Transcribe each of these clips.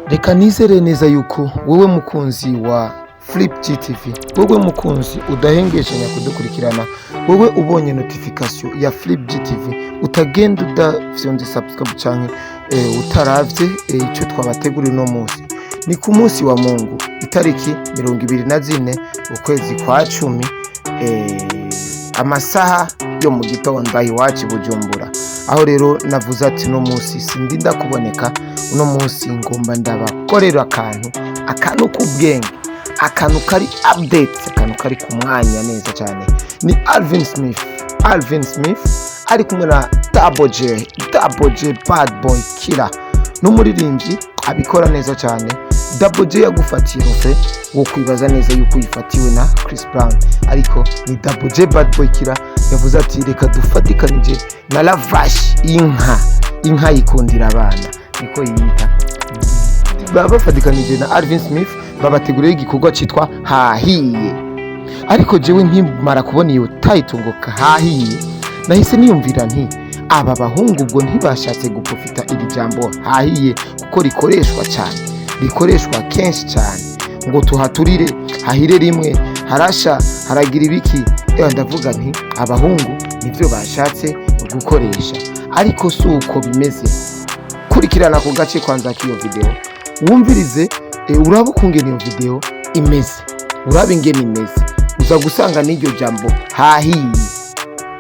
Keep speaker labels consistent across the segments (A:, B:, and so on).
A: Reka nizere neza yuko wowe mukunzi wa Flip GTV, wowe mukunzi udahengeshanya kudukurikirana, wowe ubonye notification ya Flip GTV utagenda udafyonze subscribe canke utaravye ico twabateguriye no munsi. Ni ku munsi wa Mungu itariki 24 ukwezi kwa 10 amasaha yo mu gitondo iwacu Bujumbura. Aho rero navuze ati no munsi sindinda kuboneka, uno munsi ngomba ndabakorera akantu k'ubwenge, akantu kari update, akantu kari ku mwanya neza cyane. Ni Alvin Smith ari kumwe na Double J Bad Boy Killer, n'umuririmbyi abikora neza cyane. Double J yagufatiye rufe wo kwibaza neza yuko yifatiwe na Chris Brown, ariko ni Double J Bad Boy Killer yavuze ati reka dufatikanije na Lavash, inka yikundira abana, niko yita. Bafatikanije na Alvin Smith babateguriye igikorwa cyitwa Hahiye. Ariko jewe nkimara kubona iyo title ngo Hahiye, nahise niyumvira nti aba bahungu ubwo ntibashatse gupofita iri jambo Hahiye kuko rikoreshwa kenshi cyane, ngo tuhaturire, hahire rimwe, harasha, haragira ibiki. Ndavuga nti abahungu nivyo bashatse gukoresha, ariko si uko bimeze. Kurikirana ku gace kwanza k'iyo video wumvirize, uraba ukungene iyo video imeze, uraba ingene imeze, uza gusanga n'iryo jambo Hahiye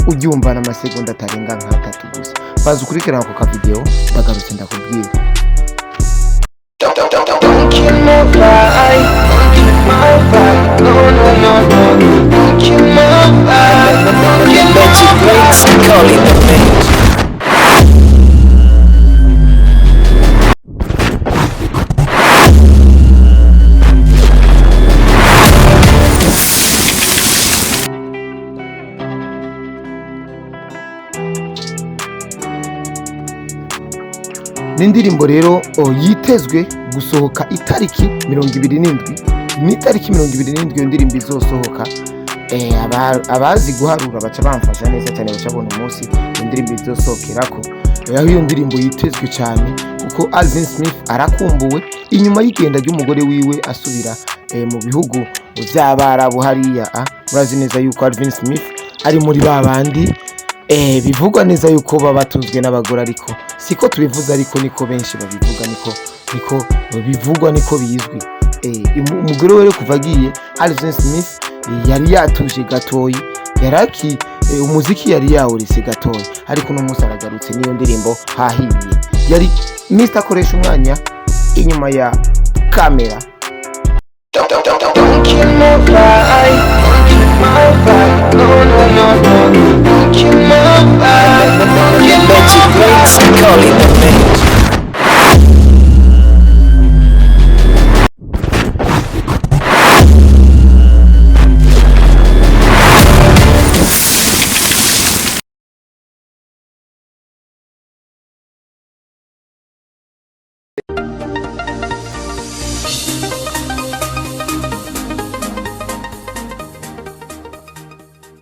A: uryumva n'amasegonda atarenga nka 3 gusa. Baza ukurikirana ku ka video ndagarutse ndakubwira. Don't kill my vibe, don't kill my vibe, don't kill my vibe. N'indirimbo rero yitezwe gusohoka itariki 27, ni tariki 27 iyo ndirimbo izosohoka. Abazi guharura baca bamfasha neza cyane, bacabona umunsi indirimbo izosohokerako. Aho iyo ndirimbo yitezwe cyane kuko Alvin Smith arakumbuwe inyuma y'igenda ry'umugore wiwe asubira mu bihugu by'Abarabu hariya. Murazi neza yuko Alvin Smith ari muri babandi bivugwa neza yuko baba batunzwe n'abagore, ariko siko tubivuze, ariko niko benshi babivuga, niko bivugwa, niko bizwi. Umugore we kuva agiye Alvin Smith yari yatuje gatoyi, yaraki umuziki yari yawurise gatoyi, ariko no munsi aragarutse niyo ndirimbo Hahiye. Yari Mr akoresha umwanya inyuma ya kamera. Don't kill my vibe, no.